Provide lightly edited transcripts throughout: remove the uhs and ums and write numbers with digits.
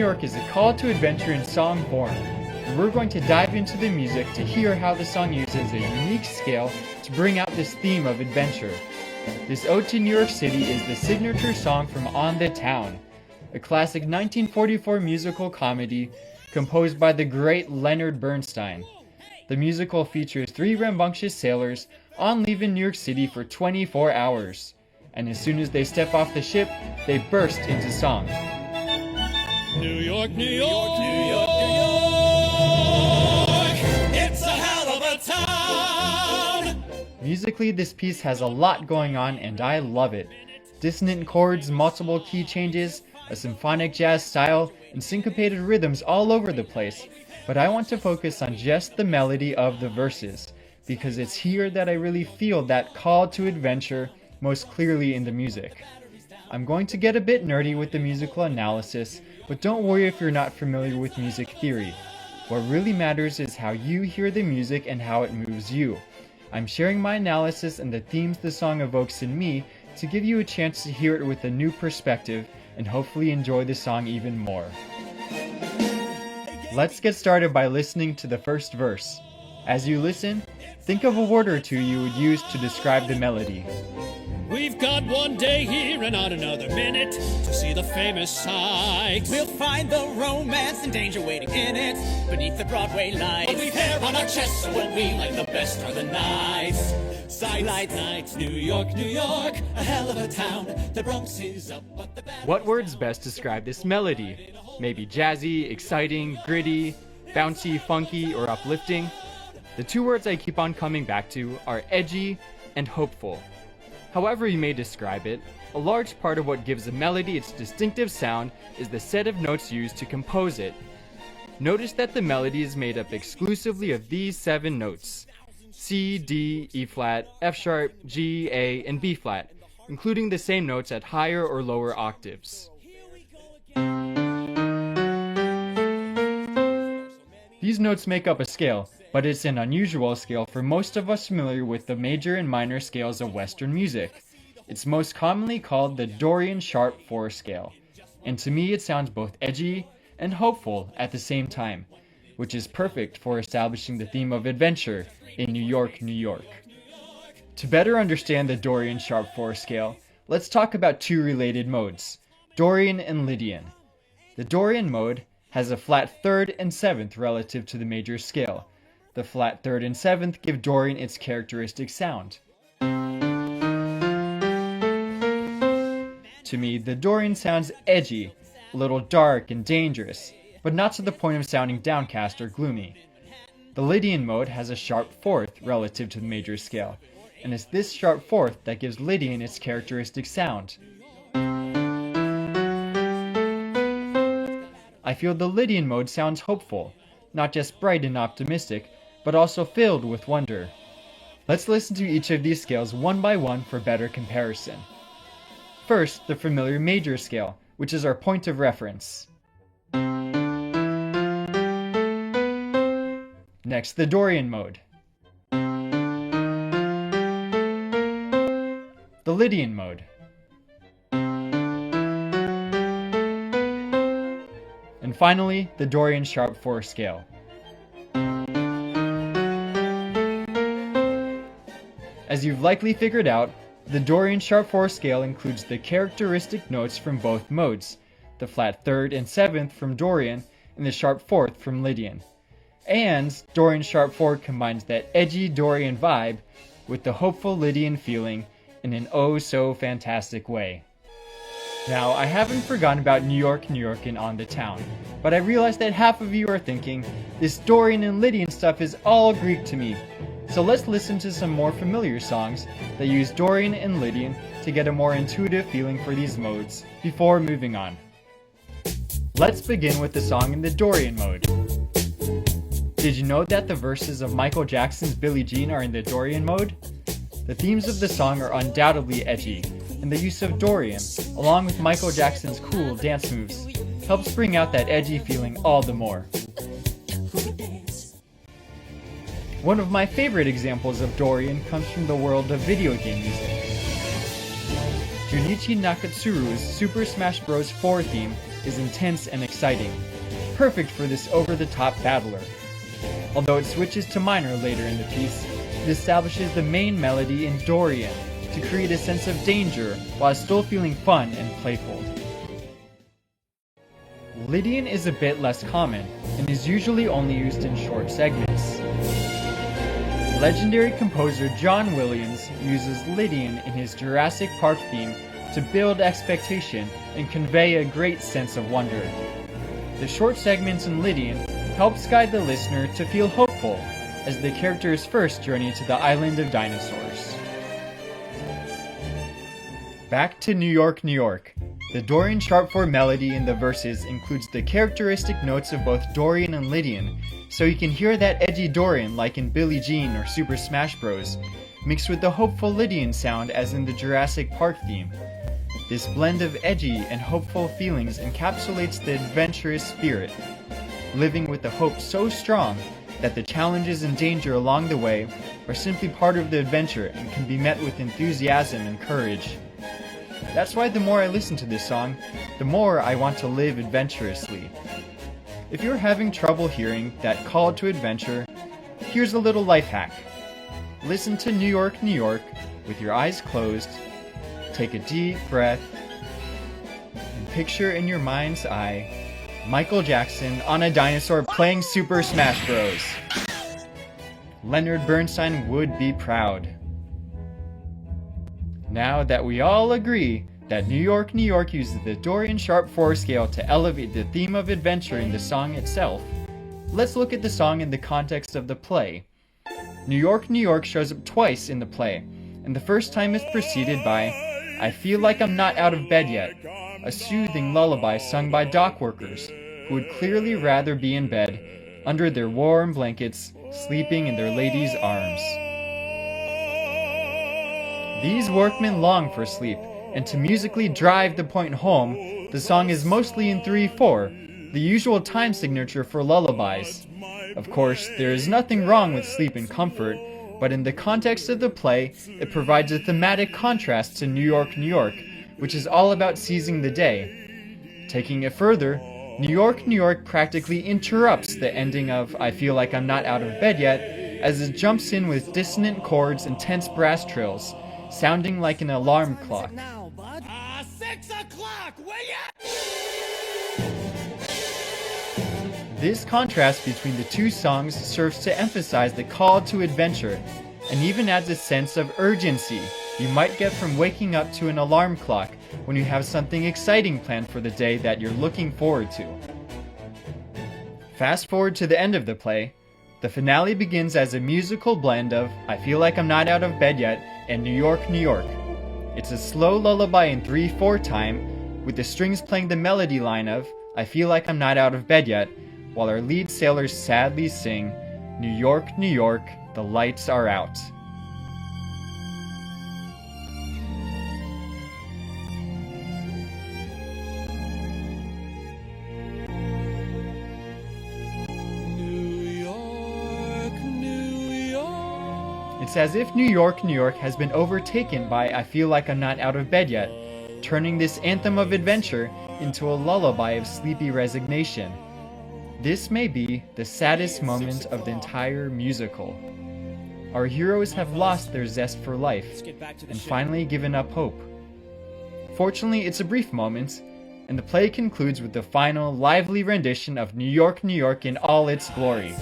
York is a call to adventure in song form, and we're going to dive into the music to hear how the song uses a unique scale to bring out this theme of adventure. This ode to New York City is the signature song from On the Town, a classic 1944 musical comedy composed by the great Leonard Bernstein. The musical features three rambunctious sailors on leave in New York City for 24 hours, and as soon as they step off the ship, they burst into song. New York, New York, New York, New York, it's a hell of a town! Musically, this piece has a lot going on and I love it. Dissonant chords, multiple key changes, a symphonic jazz style, and syncopated rhythms all over the place. But I want to focus on just the melody of the verses, because it's here that I really feel that call to adventure most clearly in the music. I'm going to get a bit nerdy with the musical analysis, but don't worry if you're not familiar with music theory. What really matters is how you hear the music and how it moves you. I'm sharing my analysis and the themes the song evokes in me to give you a chance to hear it with a new perspective and hopefully enjoy the song even more. Let's get started by listening to the first verse. As you listen, think of a word or two you would use to describe the melody. We've got one day here and not another minute to see the famous sights. We'll find the romance and danger waiting in it beneath the Broadway lights. But we've hair on our chests, so when we like the best are the nights. Sidelights, nights, New York, New York, a hell of a town. The Bronx is up, but the bad... What words best describe this melody? Maybe jazzy, exciting, gritty, bouncy, funky, or uplifting? The two words I keep on coming back to are edgy and hopeful. However you may describe it, a large part of what gives a melody its distinctive sound is the set of notes used to compose it. Notice that the melody is made up exclusively of these 7 notes: C, D, E flat, F sharp, G, A, and B flat, including the same notes at higher or lower octaves. These notes make up a scale, but it's an unusual scale for most of us familiar with the major and minor scales of Western music. It's most commonly called the Dorian Sharp 4 scale, and to me it sounds both edgy and hopeful at the same time, which is perfect for establishing the theme of adventure in New York, New York. To better understand the Dorian Sharp 4 scale, let's talk about two related modes, Dorian and Lydian. The Dorian mode has a flat 3rd and 7th relative to the major scale. The flat 3rd and 7th give Dorian its characteristic sound. To me, the Dorian sounds edgy, a little dark and dangerous, but not to the point of sounding downcast or gloomy. The Lydian mode has a sharp 4th relative to the major scale, and it's this sharp 4th that gives Lydian its characteristic sound. I feel the Lydian mode sounds hopeful, not just bright and optimistic, but also filled with wonder. Let's listen to each of these scales one by one for better comparison. First, the familiar major scale, which is our point of reference. Next, the Dorian mode. The Lydian mode. And finally, the Dorian Sharp 4 scale. As you've likely figured out, the Dorian Sharp 4 scale includes the characteristic notes from both modes, the flat 3rd and 7th from Dorian and the sharp 4th from Lydian. And Dorian Sharp 4 combines that edgy Dorian vibe with the hopeful Lydian feeling in an oh so fantastic way. Now, I haven't forgotten about New York, New York and On the Town, but I realize that half of you are thinking, this Dorian and Lydian stuff is all Greek to me. So let's listen to some more familiar songs that use Dorian and Lydian to get a more intuitive feeling for these modes before moving on. Let's begin with the song in the Dorian mode. Did you know that the verses of Michael Jackson's Billie Jean are in the Dorian mode? The themes of the song are undoubtedly edgy, and the use of Dorian, along with Michael Jackson's cool dance moves, helps bring out that edgy feeling all the more. One of my favorite examples of Dorian comes from the world of video game music. Junichi Nakatsuru's Super Smash Bros. 4 theme is intense and exciting, perfect for this over-the-top battler. Although it switches to minor later in the piece, it establishes the main melody in Dorian to create a sense of danger while still feeling fun and playful. Lydian is a bit less common and is usually only used in short segments. Legendary composer John Williams uses Lydian in his Jurassic Park theme to build expectation and convey a great sense of wonder. The short segments in Lydian helps guide the listener to feel hopeful as the characters first journey to the island of dinosaurs. Back to New York, New York. The Dorian sharp 4 melody in the verses includes the characteristic notes of both Dorian and Lydian, so you can hear that edgy Dorian like in Billie Jean or Super Smash Bros., mixed with the hopeful Lydian sound as in the Jurassic Park theme. This blend of edgy and hopeful feelings encapsulates the adventurous spirit, living with the hope so strong that the challenges and danger along the way are simply part of the adventure and can be met with enthusiasm and courage. That's why the more I listen to this song, the more I want to live adventurously. If you're having trouble hearing that call to adventure, here's a little life hack. Listen to New York, New York with your eyes closed, take a deep breath, and picture in your mind's eye Michael Jackson on a dinosaur playing Super Smash Bros. Leonard Bernstein would be proud. Now that we all agree that New York, New York uses the Dorian sharp 4 scale to elevate the theme of adventure in the song itself, let's look at the song in the context of the play. New York, New York shows up twice in the play, and the first time is preceded by I Feel Like I'm Not Out of Bed Yet, a soothing lullaby sung by dock workers who would clearly rather be in bed, under their warm blankets, sleeping in their ladies' arms. These workmen long for sleep, and to musically drive the point home, the song is mostly in 3/4, the usual time signature for lullabies. Of course, there is nothing wrong with sleep and comfort, but in the context of the play, it provides a thematic contrast to New York, New York, which is all about seizing the day. Taking it further, New York, New York practically interrupts the ending of I Feel Like I'm Not Out of Bed Yet, as it jumps in with dissonant chords and tense brass trills, sounding like an alarm clock. Now, bud. 6 o'clock, will ya? This contrast between the two songs serves to emphasize the call to adventure, and even adds a sense of urgency you might get from waking up to an alarm clock when you have something exciting planned for the day that you're looking forward to. Fast forward to the end of the play. The finale begins as a musical blend of I Feel Like I'm Not Out of Bed Yet and New York, New York. It's a slow lullaby in 3/4 time, with the strings playing the melody line of I Feel Like I'm Not Out of Bed Yet, while our lead sailors sadly sing New York, New York, the lights are out. It's as if New York, New York has been overtaken by I Feel Like I'm Not Out of Bed Yet, turning this anthem of adventure into a lullaby of sleepy resignation. This may be the saddest moment of the entire musical. Our heroes have lost their zest for life and finally given up hope. Fortunately, it's a brief moment, and the play concludes with the final, lively rendition of New York, New York in all its glory.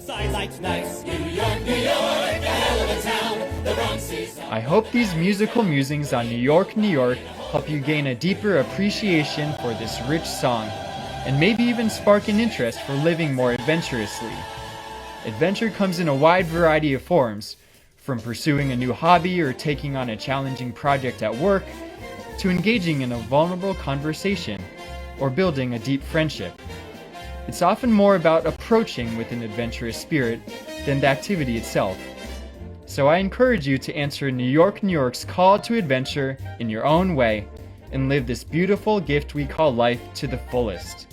Sidelights nice. New York, New York, a hell of a town. The Bronx is I hope these musical musings on New York, New York help you gain a deeper appreciation for this rich song, and maybe even spark an interest for living more adventurously. Adventure comes in a wide variety of forms, from pursuing a new hobby or taking on a challenging project at work, to engaging in a vulnerable conversation, or building a deep friendship. It's often more about approaching with an adventurous spirit than the activity itself. So I encourage you to answer New York, New York's call to adventure in your own way, and live this beautiful gift we call life to the fullest.